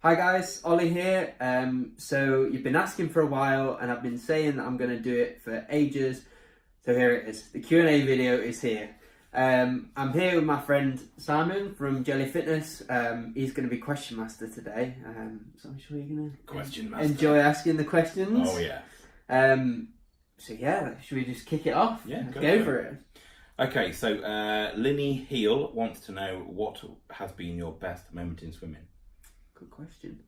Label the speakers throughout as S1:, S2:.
S1: Hi guys, Ollie here. So you've been asking for a while and I've been saying that I'm going to do it for ages. So here it is. The Q&A video is here. I'm here with my friend Simon from Jelly Fitness. He's going to be question master today. So I'm sure you're going to enjoy asking the questions.
S2: Oh yeah.
S1: So yeah, should we just kick it off?
S2: Yeah,
S1: go for it.
S2: Okay, so Linny Heel wants to know what has been your best moment in swimming.
S1: Good question.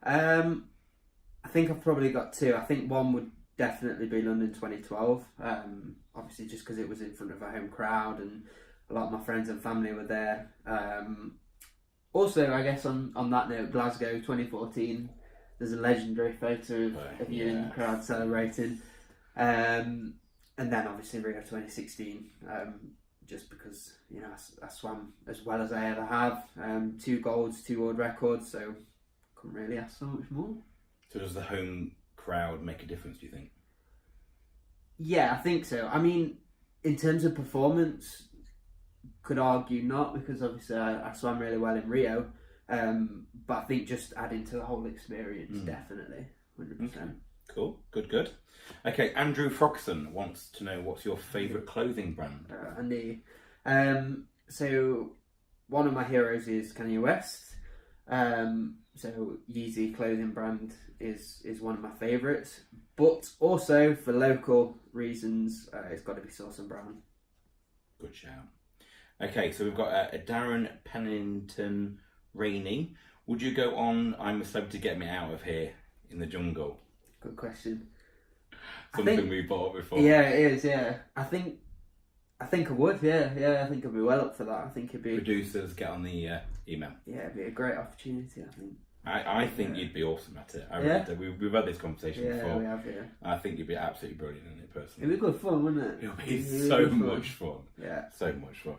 S1: I think I've probably got two. I think one would definitely be London 2012. Obviously just because it was in front of a home crowd and a lot of my friends and family were there. Also, I guess on that note, Glasgow 2014, there's a legendary photo of you in the crowd celebrating. And then obviously Rio 2016, just because, you know, I swam as well as I ever have. 2 golds, 2 world records, so couldn't really ask so much more.
S2: So does the home crowd make a difference, do you think?
S1: Yeah, I think so. I mean, in terms of performance, could argue not, because obviously I swam really well in Rio. But I think just adding to the whole experience, definitely, 100%.
S2: Okay. Cool, good. Okay, Andrew Froxon wants to know what's your favourite clothing brand?
S1: Andy. So one of my heroes is Kanye West. So Yeezy clothing brand is one of my favourites. But also for local reasons, it's got to be Sauce and Brown.
S2: Good shout. Okay, so we've got Darren Pennington Rainey. Would you go on I'm a Celebrity to Get Me Out of Here in the Jungle?
S1: Good question.
S2: Something we bought before.
S1: Yeah, it is. Yeah, I think I would. Yeah. I think I'd be well up for that. I think it'd be.
S2: Producers, get on the email.
S1: Yeah, it'd be a great opportunity. I think.
S2: I think you'd be awesome at it. We've had this conversation before.
S1: Yeah, we have. Yeah.
S2: I think you'd be absolutely brilliant in it, personally.
S1: It'd be good fun, wouldn't it?
S2: It'll be so much fun.
S1: Yeah.
S2: So much fun.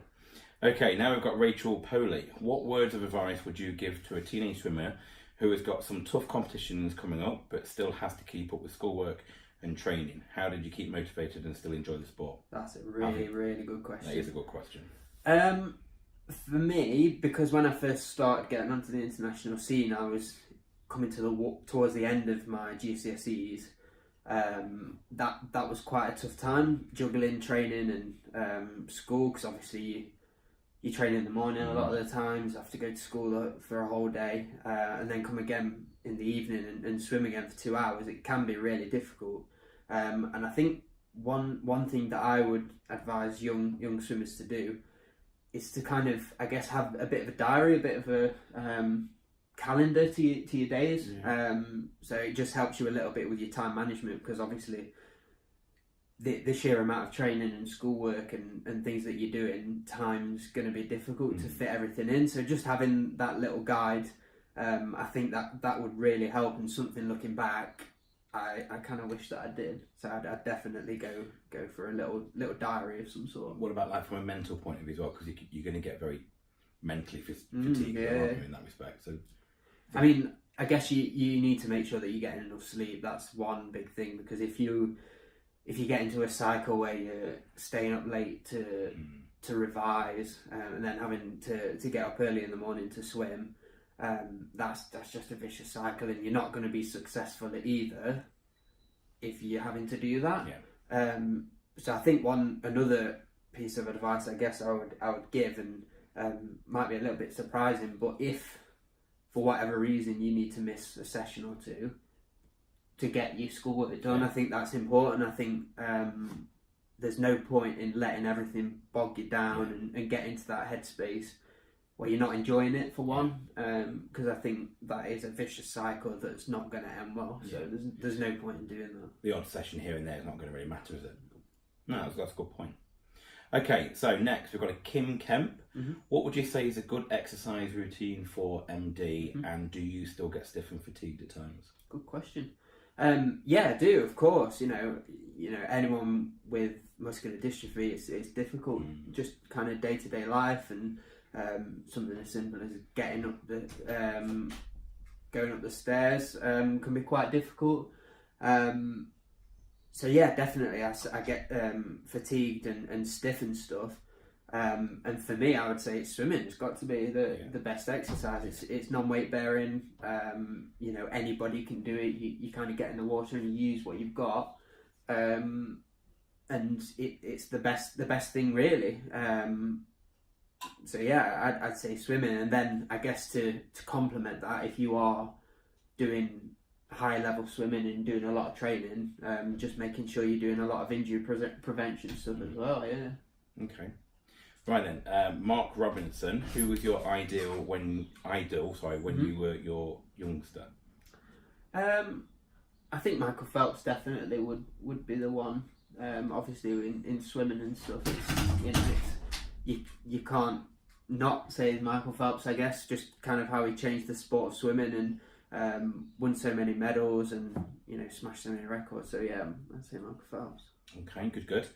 S2: Okay, now we've got Rachel Poley. What words of advice would you give to a teenage swimmer who has got some tough competitions coming up but still has to keep up with schoolwork and training? How did you keep motivated and still enjoy the sport?
S1: That's a really good question.
S2: That is a good question.
S1: For me, because when I first started getting onto the international scene, I was coming towards the end of my GCSEs. That was quite a tough time, juggling training and school, because obviously you train in the morning a lot of the times, have to go to school for a whole day, and then come again in the evening and swim again for 2 hours. It can be really difficult. And I think one thing that I would advise young swimmers to do is to kind of, I guess, have a bit of a diary, a bit of a calendar to your days. Yeah. So it just helps you a little bit with your time management, because obviously the sheer amount of training and schoolwork and things that you're doing, time's going to be difficult to fit everything in. So just having that little guide, I think that would really help, and something looking back, I kind of wish that I did. So I'd definitely go for a little diary of some sort.
S2: What about like from a mental point of view as well? Because you're going to get very mentally fatigued in that respect. So,
S1: I mean, I guess you need to make sure that you're getting enough sleep. That's one big thing, because if you get into a cycle where you're staying up late to revise and then having to get up early in the morning to swim, that's just a vicious cycle, and you're not going to be successful at either if you're having to do that.
S2: Yeah.
S1: So I think another piece of advice I guess I would give, and might be a little bit surprising, but if for whatever reason you need to miss a session or two to get your schoolwork done, I think that's important. I think there's no point in letting everything bog you down and get into that headspace where you're not enjoying it, for one, because I think that is a vicious cycle that's not going to end well. So there's no point in doing that.
S2: The odd session here and there is not going to really matter, is it? No, that's a good point. Okay, so next we've got a Kim Kemp. What would you say is a good exercise routine for MD, and do you still get stiff and fatigued at times?
S1: Good question. Yeah, I do, of course. You know, anyone with muscular dystrophy, it's difficult. Just kind of day-to-day life, and something as simple as getting up going up the stairs can be quite difficult. So yeah, definitely I get fatigued and stiff and stuff. And for me, I would say it's swimming. It's got to be the best exercise. It's non-weight bearing. You know, anybody can do it. You kind of get in the water and you use what you've got, and it's the best thing really. So yeah, I'd say swimming, and then I guess to complement that, if you are doing high level swimming and doing a lot of training, just making sure you're doing a lot of injury prevention stuff as well. Yeah.
S2: Okay. Right then, Mark Robinson, who was your idol when you were your youngster?
S1: I think Michael Phelps definitely would be the one. Obviously in swimming and stuff, you can't not say Michael Phelps. I guess just kind of how he changed the sport of swimming and won so many medals and smashed so many records. So yeah, I'd say Michael Phelps.
S2: Okay, good.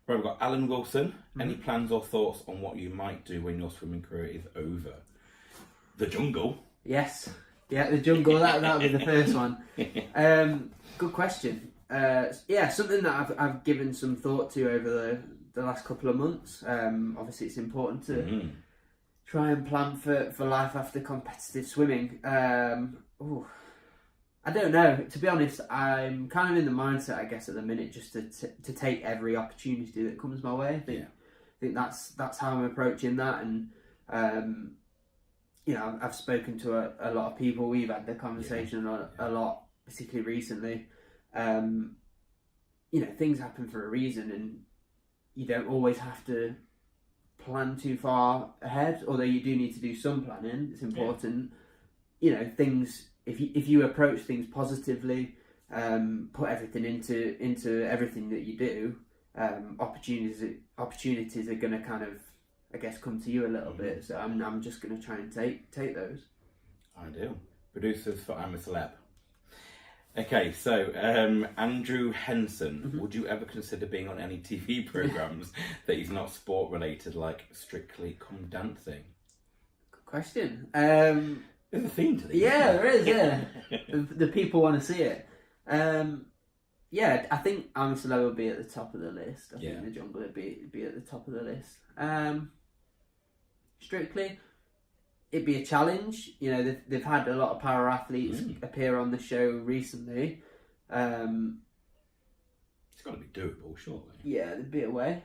S2: Right, we've got Alan Wilson. Any plans or thoughts on what you might do when your swimming career is over? The jungle.
S1: Yes. Yeah, the jungle. That'll be the first one. Good question. Yeah, something that I've given some thought to over the last couple of months. Obviously, it's important to try and plan for life after competitive swimming. I don't know. To be honest, I'm kind of in the mindset, I guess, at the minute, just to take every opportunity that comes my way. I think that's how I'm approaching that, and I've spoken to a lot of people. We've had the conversation a lot, particularly recently. Things happen for a reason, and you don't always have to plan too far ahead. Although you do need to do some planning. It's important. Things. If you approach things positively, put everything into everything that you do, opportunities are going to kind of, I guess, come to you a little bit. So I'm just going to try and take those.
S2: Ideal. Producers for I'm a Celeb. Okay, so Andrew Henson, would you ever consider being on any TV programs that is not sport related, like Strictly Come Dancing?
S1: Good question.
S2: There's a theme to this.
S1: Yeah, there is. Yeah, the people want to see it. Yeah, I think I'm a Celeb will be at the top of the list. I think the jungle would be at the top of the list. Strictly, it'd be a challenge. They've had a lot of para athletes appear on the show recently.
S2: It's got to be doable, surely.
S1: Yeah, there'd be a way.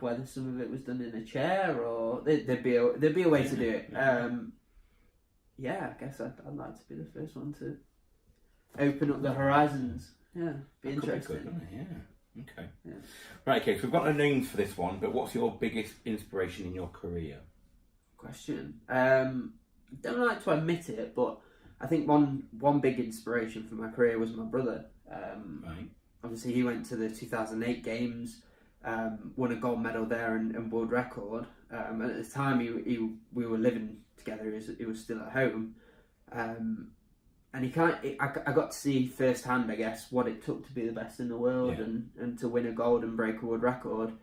S1: Whether some of it was done in a chair or there'd be a way to do it. I guess I'd like to be the first one to open up the horizons. Yeah, be interesting.
S2: Could be good, yeah. Okay. Yeah. Right. Okay. So we've got no names for this one, but what's your biggest inspiration in your career?
S1: Question. Don't like to admit it, but I think one big inspiration for my career was my brother.
S2: Right.
S1: Obviously, he went to the 2008 Games. Won a gold medal there and world record. And at the time, we were living together. He was still at home, and I got to see firsthand, I guess, what it took to be the best in the world and to win a gold and break a world record.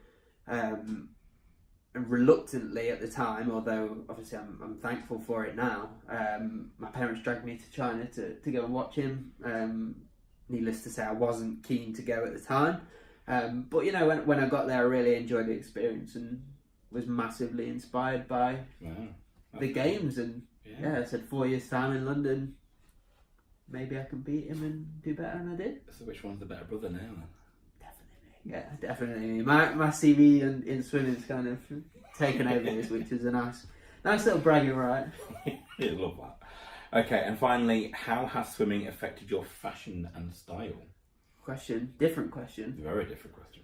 S1: And reluctantly at the time, although obviously I'm thankful for it now. My parents dragged me to China to go and watch him. Needless to say, I wasn't keen to go at the time. But when I got there, I really enjoyed the experience and was massively inspired by the games. And I said 4 years time in London, maybe I can beat him and do better, and I did.
S2: So which one's the better brother now then?
S1: Definitely. My CV in swimming's kind of taken over this, which is a nice little bragging right.
S2: I love that. Okay, and finally, how has swimming affected your fashion and style?
S1: Different question.
S2: Very different question.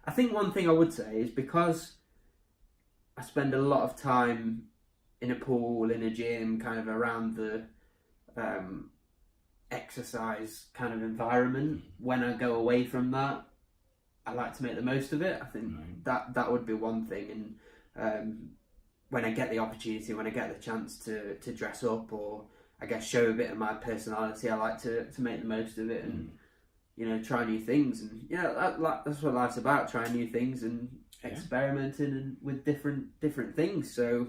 S1: I think one thing I would say is because I spend a lot of time in a pool, in a gym, kind of around the exercise kind of environment. When I go away from that, I like to make the most of it. I think that would be one thing. And when I get the opportunity, when I get the chance to dress up or I guess show a bit of my personality, I like to make the most of it and try new things. And that's what life's about: trying new things and experimenting and with different things. So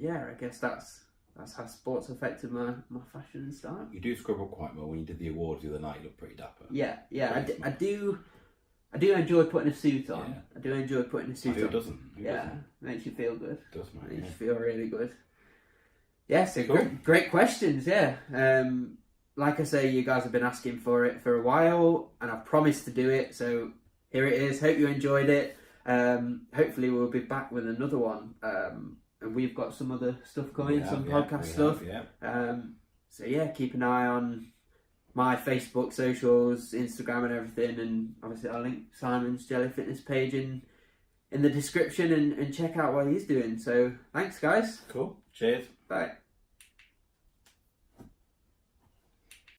S1: I guess that's how sports affected my fashion and style.
S2: You do scrub up quite well. When you did the awards the other night, you looked pretty dapper.
S1: I do. I do enjoy putting a suit on.
S2: Yeah.
S1: I do enjoy putting a suit
S2: Who
S1: on.
S2: doesn't? Who
S1: Yeah,
S2: doesn't?
S1: makes you feel good.
S2: It does, man.
S1: Makes
S2: Yeah.
S1: you feel really good. Yeah, so
S2: Cool.
S1: great questions. Yeah. Like I say, you guys have been asking for it for a while, and I've promised to do it. So here it is. Hope you enjoyed it. Hopefully we'll be back with another one. And we've got some other stuff coming, some podcast stuff. So yeah, keep an eye on my Facebook, socials, Instagram and everything, and obviously I'll link Simon's Jelly Fitness page in the description and check out what he's doing. So thanks guys.
S2: Cool. Cheers.
S1: Bye.